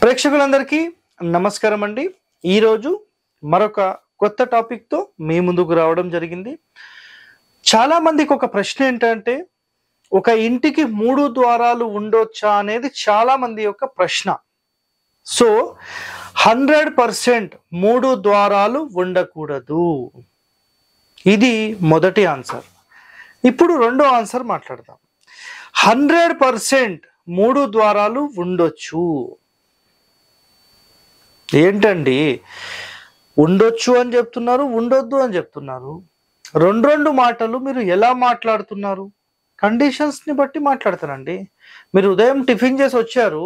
ప్రేక్షకులందరికీ నమస్కారం అండి. ఈరోజు మరొక కొత్త టాపిక్తో మీ ముందుకు రావడం జరిగింది. చాలా మందికి ఒక ప్రశ్న ఏంటంటే, ఒక ఇంటికి 3 ద్వారాలు ఉండొచ్చా అనేది చాలా మంది యొక్క ప్రశ్న. సో 100% 3 ద్వారాలు ఉండకూడదు. ఇది మొదటి ఆన్సర్. ఇప్పుడు రెండో ఆన్సర్ మాట్లాడదాం. 100% 3 ద్వారాలు ఉండొచ్చు. ఏంటండి, ఉండొచ్చు అని చెప్తున్నారు, ఉండొద్దు అని చెప్తున్నారు. రెండు మాటలు మీరు ఎలా మాట్లాడుతున్నారు? కండిషన్స్ని బట్టి మాట్లాడతారండి. మీరు ఉదయం టిఫిన్ చేసి వచ్చారు,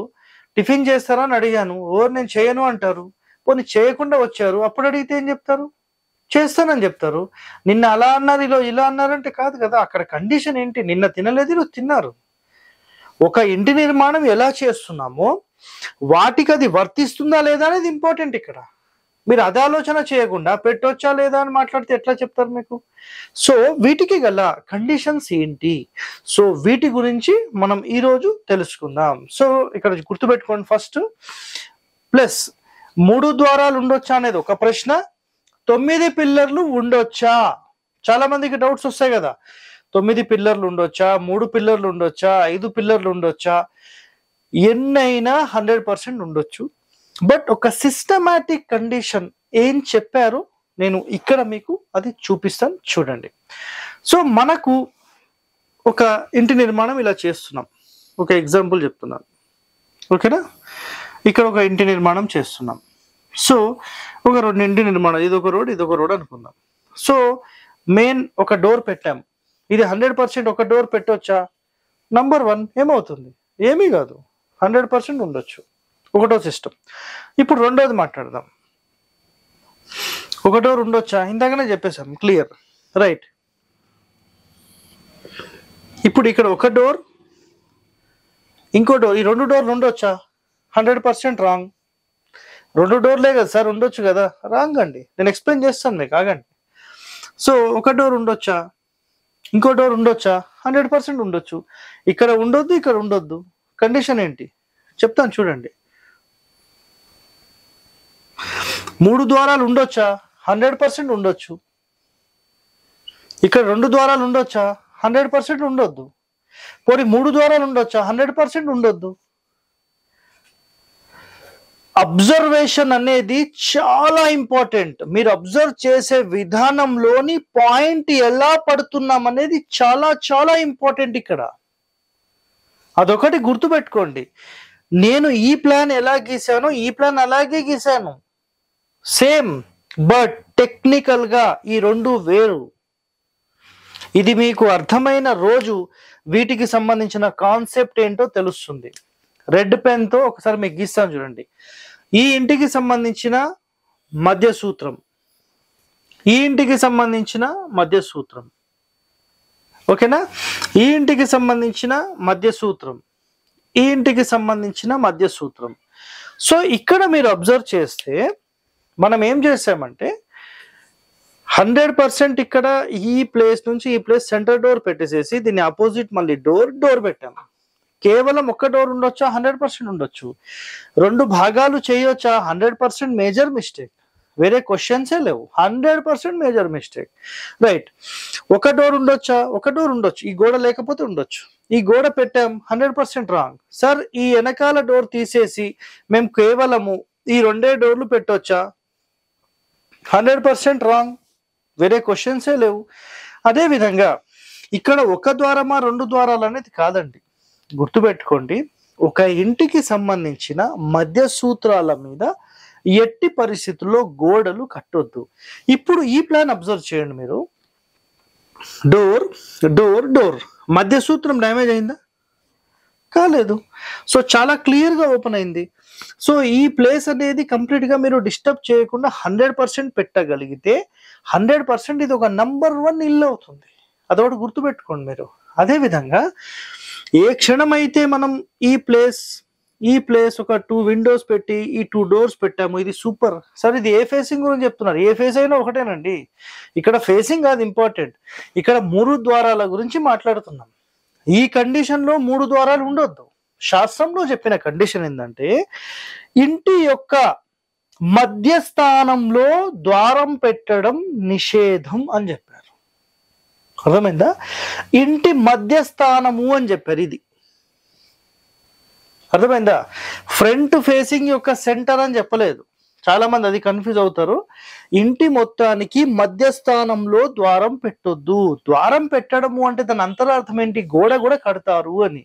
టిఫిన్ చేస్తారా అని అడిగాను, నేను చేయను అంటారు. పోనీ చేయకుండా వచ్చారు, అప్పుడు అడిగితే ఏం చెప్తారు? చేస్తానని చెప్తారు. నిన్న అలా అన్నారు, ఇలా అన్నారంటే కాదు కదా. అక్కడ కండిషన్ ఏంటి? నిన్న తినలేదు, ఈరోజు తిన్నారు. ఒక ఇంటి నిర్మాణం ఎలా చేస్తున్నామో వాటికి అది వర్తిస్తుందా లేదా అనేది ఇంపార్టెంట్. ఇక్కడ మీరు అదే ఆలోచన చేయకుండా పెట్టొచ్చా లేదా అని మాట్లాడితే ఎట్లా చెప్తారు మీకు? సో వీటికి గల కండిషన్స్ ఏంటి? సో వీటి గురించి మనం ఈరోజు తెలుసుకుందాం. సో ఇక్కడ గుర్తుపెట్టుకోండి, ఫస్ట్ ప్లస్ 3 ద్వారాలు ఉండొచ్చా అనేది ఒక ప్రశ్న. 9 పిల్లర్లు ఉండొచ్చా? చాలా మందికి డౌట్స్ వస్తాయి కదా. 9 పిల్లర్లు ఉండొచ్చా, 3 పిల్లర్లు ఉండొచ్చా, 5 పిల్లర్లు ఉండొచ్చా? ఎన్నైనా 100% ఉండొచ్చు. బట్ ఒక సిస్టమాటిక్ కండిషన్ ఏం చెప్పారు నేను ఇక్కడ మీకు అది చూపిస్తాను, చూడండి. సో మనకు ఒక ఇంటి నిర్మాణం ఇలా చేస్తున్నాం. ఒక ఎగ్జాంపుల్ చెప్తున్నాను, ఓకేనా? ఇక్కడ ఒక ఇంటి నిర్మాణం చేస్తున్నాం. సో ఒక ఇంటి నిర్మాణం, ఇదొక రోడ్ అనుకుందాం. సో మెయిన్ ఒక డోర్ పెట్టాం. ఇది 100% ఒక డోర్ పెట్టొచ్చా? నంబర్ 1 ఏమవుతుంది? ఏమీ కాదు, 100% ఉండొచ్చు. ఒకటో సిస్టమ్. ఇప్పుడు రెండోది మాట్లాడదాం. ఒక డోర్ ఉండొచ్చా? ఇందాకనే చెప్పేశాం, క్లియర్, రైట్. ఇప్పుడు ఇక్కడ ఒక డోర్, ఇంకో డోర్, ఈ 2 డోర్లు ఉండొచ్చా? 100% రాంగ్. 2 డోర్లే కదా సార్, ఉండొచ్చు కదా? రాంగ్ అండి. నేను ఎక్స్ప్లెయిన్ చేస్తాను మీకు, ఆగండి. సో ఒక డోర్ ఉండొచ్చా? ఇంకో డోర్ ఉండొచ్చా? 100% ఉండొచ్చు. ఇక్కడ ఉండొద్దు, ఇక్కడ ఉండొద్దు. కండిషన్ ఏంటి చెప్తాను, చూడండి. 3 ద్వారాలు ఉండొచ్చా? 100% ఉండొచ్చు. ఇక్కడ 2 ద్వారాలు ఉండొచ్చా? 100% ఉండొద్దు. పోనీ 3 ద్వారాలు ఉండొచ్చా? 100% ఉండొద్దు. అబ్జర్వేషన్ అనేది చాలా ఇంపార్టెంట్. మీరు అబ్జర్వ్ చేసే విధానంలోని పాయింట్ ఎలా పడుతున్నాం అనేది చాలా చాలా ఇంపార్టెంట్. ఇక్కడ అదొకటి గుర్తుపెట్టుకోండి. నేను ఈ ప్లాన్ ఎలా గీసానో ఈ ప్లాన్ అలాగే గీసాను, సేమ్. బట్ టెక్నికల్ గా ఈ 2 వేరు. ఇది మీకు అర్థమైన రోజు వీటికి సంబంధించిన కాన్సెప్ట్ ఏంటో తెలుస్తుంది. రెడ్ పెన్ తో ఒకసారి మీకు గీస్తాను, చూడండి. ఈ ఇంటికి సంబంధించిన మధ్య సూత్రం, ఈ ఇంటికి సంబంధించిన మధ్య సూత్రం, ఓకేనా? ఈ ఇంటికి సంబంధించిన మధ్య సూత్రం, ఈ ఇంటికి సంబంధించిన మధ్య సూత్రం. సో ఇక్కడ మీరు అబ్జర్వ్ చేస్తే మనం ఏం చేసామంటే 100% ఇక్కడ ఈ ప్లేస్ నుంచి ఈ ప్లేస్ సెంటర్ డోర్ పెట్టేసేసి దీన్ని ఆపోజిట్ మళ్ళీ డోర్ పెట్టాము. కేవలం ఒక డోర్ ఉండొచ్చా? 100% ఉండొచ్చు. 2 భాగాలు చేయొచ్చా? 100% మేజర్ మిస్టేక్. వేరే క్వశ్చన్సే లేవు, 100% మేజర్ మిస్టేక్, రైట్. ఒక డోర్ ఉండొచ్చా? ఒక డోర్ ఉండొచ్చు. ఈ గోడ లేకపోతే ఉండొచ్చు. ఈ గోడ పెట్టాం, 100% రాంగ్. సార్ ఈ వెనకాల డోర్ తీసేసి మేము కేవలము ఈ 2 డోర్లు పెట్టొచ్చా? 100% రాంగ్. వేరే క్వశ్చన్సే లేవు. అదేవిధంగా ఇక్కడ ఒక ద్వారమా 2 ద్వారాలు అనేది కాదండి. గుర్తుపెట్టుకోండి, ఒక ఇంటికి సంబంధించిన మధ్య సూత్రాల మీద ఎట్టి పరిస్థితుల్లో గోడలు కట్టొద్దు. ఇప్పుడు ఈ ప్లాన్ అబ్జర్వ్ చేయండి మీరు. డోర్ డోర్ డోర్, మధ్య సూత్రం డ్యామేజ్ అయిందా? కాలేదు. సో చాలా క్లియర్గా ఓపెన్ అయింది. సో ఈ ప్లేస్ అనేది కంప్లీట్గా మీరు డిస్టర్బ్ చేయకుండా 100% పెట్టగలిగితే 100% ఇది ఒక నంబర్ 1 ఇల్లు అవుతుంది. అదొకటి గుర్తుపెట్టుకోండి మీరు. అదేవిధంగా ఏ క్షణమైతే మనం ఈ ప్లేస్ ఒక 2 విండోస్ పెట్టి ఈ 2 డోర్స్ పెట్టాము, ఇది సూపర్. సార్ ఇది ఏ ఫేసింగ్ గురించి చెప్తున్నారు? ఏ ఫేస్ అయినా ఒకటేనండి. ఇక్కడ ఫేసింగ్ కాదు ఇంపార్టెంట్, ఇక్కడ 3 ద్వారాల గురించి మాట్లాడుతున్నాం. ఈ కండిషన్ లో 3 ద్వారాలు ఉండొద్దు. శాస్త్రంలో చెప్పిన కండిషన్ ఏంటంటే ఇంటి యొక్క మధ్యస్థానంలో ద్వారం పెట్టడం నిషేధం అని చెప్పారు. అర్థమైందా? ఇంటి మధ్యస్థానము అని చెప్పారు. ఇది అర్థమైందా? ఫ్రంట్ ఫేసింగ్ యొక్క సెంటర్ అని చెప్పలేదు. చాలా మంది అది కన్ఫ్యూజ్ అవుతారు. ఇంటి మొత్తానికి మధ్యస్థానంలో ద్వారం పెట్టొద్దు. ద్వారం పెట్టడము అంటే దాని అంతరార్థం ఏంటి? గోడ కూడా కడతారు అని.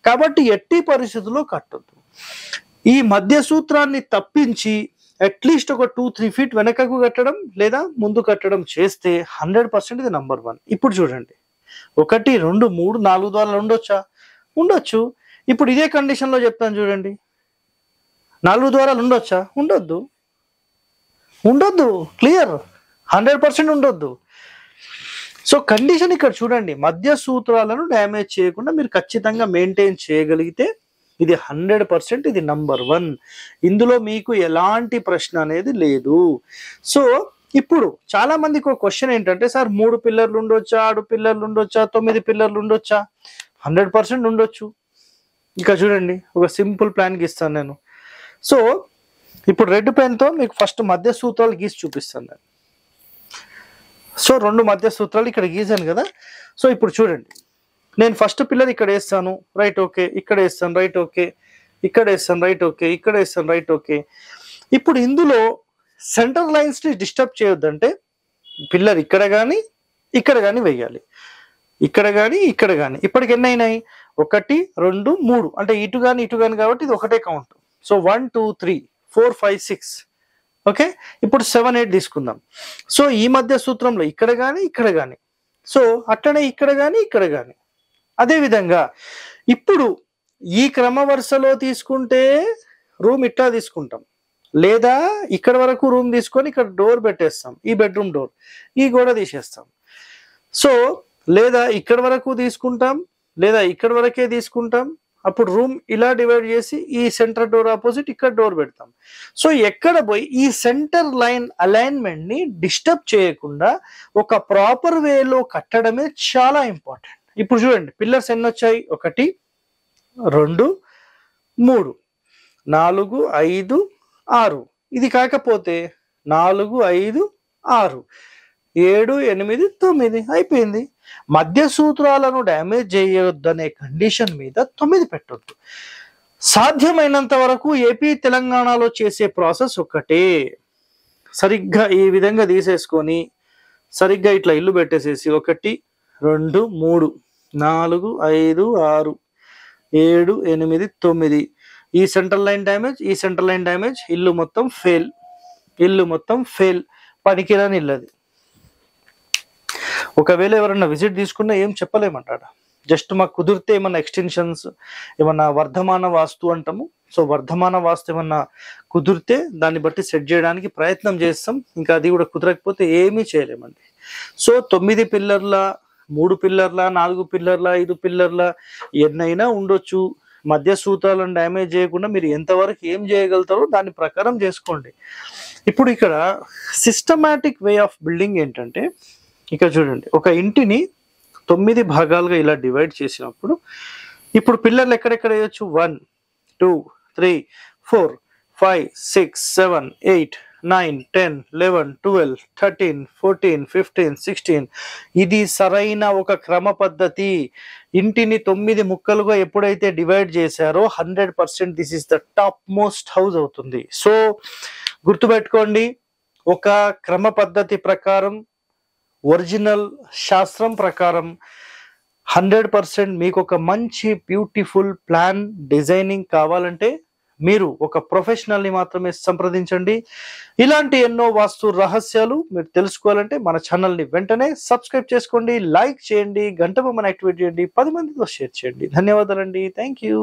కాబట్టి ఎట్టి పరిస్థితుల్లో కట్టొద్దు. ఈ మధ్య సూత్రాన్ని తప్పించి అట్లీస్ట్ ఒక 2-3 ఫీట్ వెనకకు కట్టడం లేదా ముందు కట్టడం చేస్తే 100% ఇది నంబర్ 1. ఇప్పుడు చూడండి, 1, 2, 3, 4 ద్వారాలు ఉండొచ్చా? ఉండొచ్చు. ఇప్పుడు ఇదే కండిషన్ లో చెప్తాను చూడండి, 4 ద్వారాలు ఉండొచ్చా? ఉండొద్దు. క్లియర్, 100% ఉండొద్దు. సో కండిషన్ ఇక్కడ చూడండి, మధ్య సూత్రాలను డ్యామేజ్ చేయకుండా మీరు ఖచ్చితంగా మెయింటైన్ చేయగలిగితే ఇది 100% ఇది నంబర్ 1. ఇందులో మీకు ఎలాంటి ప్రశ్న అనేది లేదు. సో ఇప్పుడు చాలా మందికి ఒక క్వశ్చన్ ఏంటంటే, సార్ 3 పిల్లర్లు ఉండొచ్చా, 6 పిల్లర్లు ఉండొచ్చా, 9 పిల్లర్లు ఉండొచ్చా? 100% ఉండొచ్చు. ఇక చూడండి, ఒక సింపుల్ ప్లాన్ గీస్తాను నేను. సో ఇప్పుడు రెడ్ పెన్తో మీకు ఫస్ట్ మధ్య సూత్రాలు గీసి చూపిస్తాను నేను. సో 2 మధ్య సూత్రాలు ఇక్కడ గీసాను కదా. సో ఇప్పుడు చూడండి, నేను ఫస్ట్ పిల్లర్ ఇక్కడ వేస్తాను, రైట్ ఓకే, ఇక్కడ వేస్తాను, రైట్ ఓకే, ఇక్కడ వేస్తాను, రైట్ ఓకే, ఇక్కడ వేస్తాను, రైట్ ఓకే. ఇప్పుడు ఇందులో సెంటర్ లైన్స్ ని డిస్టర్బ్ చేయొద్దంటే పిల్లర్ ఇక్కడ కానీ ఇక్కడ కానీ వేయాలి, ఇక్కడ కానీ ఇక్కడ కానీ. ఇప్పటికి ఎన్ని అయినాయి? 1, 2, 3. అంటే ఇటు కానీ కాబట్టి ఇది ఒకటే కౌంట్. సో 1, 2, 3, 4, 5, 6. ఓకే, ఇప్పుడు 7, 8 తీసుకుందాం. సో ఈ మధ్య సూత్రంలో ఇక్కడ కానీ ఇక్కడ కానీ, సో అట్లనే ఇక్కడ కానీ ఇక్కడ కానీ. అదేవిధంగా ఇప్పుడు ఈ క్రమ వరుసలో తీసుకుంటే రూమ్ ఇట్లా తీసుకుంటాం, లేదా ఇక్కడ వరకు రూమ్ తీసుకొని ఇక్కడ డోర్ పెట్టేస్తాం, ఈ బెడ్రూమ్ డోర్, ఈ గోడ తీసేస్తాం. సో లేదా ఇక్కడ వరకు తీసుకుంటాం, లేదా ఇక్కడ వరకే తీసుకుంటాం. అప్పుడు రూమ్ ఇలా డివైడ్ చేసి ఈ సెంటర్ డోర్ ఆపోజిట్ ఇక్కడ డోర్ పెడతాం. సో ఎక్కడ పోయి ఈ సెంటర్ లైన్ అలైన్మెంట్ ని డిస్టర్బ్ చేయకుండా ఒక ప్రాపర్ వేలో కట్టడమే చాలా ఇంపార్టెంట్. ఇప్పుడు చూడండి, పిల్లర్స్ ఎన్ని వచ్చాయి? 1, 2, 3, 4, 5, 6. ఇది కాకపోతే 4, 5, 6, 7, 8, 9 అయిపోయింది. మధ్య సూత్రాలను డ్యామేజ్ చేయొద్దనే కండిషన్ మీద 9 పెట్టొద్దు. సాధ్యమైనంత వరకు ఏపీ తెలంగాణలో చేసే ప్రాసెస్ ఒక్కటే. సరిగ్గా ఈ విధంగా తీసేసుకొని సరిగ్గా ఇట్లా ఇల్లు పెట్టేసేసి 1, 2, 3, 4, 5, 6, 7, 8, 9. ఈ సెంట్రల్ లైన్ డ్యామేజ్, ఈ సెంట్రల్ లైన్ డ్యామేజ్, ఇల్లు మొత్తం ఫెయిల్, పనికిరాని ఇల్లు అది. ఒకవేళ ఎవరన్నా విజిట్ తీసుకున్నా ఏం చెప్పలేమంటాడ. జస్ట్ మాకు కుదిరితే ఏమన్నా ఎక్స్టెన్షన్స్, ఏమన్నా వర్ధమాన వాస్తు అంటాము. సో వర్ధమాన వాస్తు ఏమన్నా కుదిరితే దాన్ని బట్టి సెట్ చేయడానికి ప్రయత్నం చేస్తాం. ఇంకా అది కూడా కుదరకపోతే ఏమీ చేయలేమండి. సో 9 పిల్లర్ల, 3 పిల్లర్ల, 4 పిల్లర్ల, 5 పిల్లర్ల ఎన్నైనా ఉండొచ్చు. మధ్య సూత్రాలను డ్యామేజ్ చేయకుండా మీరు ఎంతవరకు ఏం చేయగలుగుతారో దాని ప్రకారం చేసుకోండి. ఇప్పుడు ఇక్కడ సిస్టమాటిక్ వే ఆఫ్ బిల్డింగ్ ఏంటంటే, ఇక్కడ చూడండి, ఒక ఇంటిని 9 భాగాలుగా ఇలా డివైడ్ చేసినప్పుడు ఇప్పుడు పిల్లర్లు ఎక్కడెక్కడ వేయచ్చు? 1, 2, 3, 4, 5, 6, 7, 8, 9, 10, 11, 12, 13, 14, 15, 16. ఇది సరైన ఒక క్రమ పద్ధతి. ఇంటిని 9 ముక్కలుగా ఎప్పుడైతే డివైడ్ చేశారో 100% this is the top most house అవుతుంది. సో గుర్తుపెట్టుకోండి, ఒక క్రమ పద్ధతి ప్రకారం, ఒరిజినల్ శాస్త్రం ప్రకారం 100% మీకు ఒక మంచి బ్యూటిఫుల్ ప్లాన్ డిజైనింగ్ కావాలంటే మీరు ఒక ప్రొఫెషనల్ని మాత్రమే సంప్రదించండి. ఇలాంటి ఎన్నో వాస్తు రహస్యాలు మీరు తెలుసుకోవాలంటే మన ఛానల్ని వెంటనే సబ్స్క్రైబ్ చేసుకోండి, లైక్ చేయండి, గంట బొమ్మను యాక్టివేట్ చేయండి, 10 మందితో షేర్ చేయండి. ధన్యవాదాలండి. Thank you.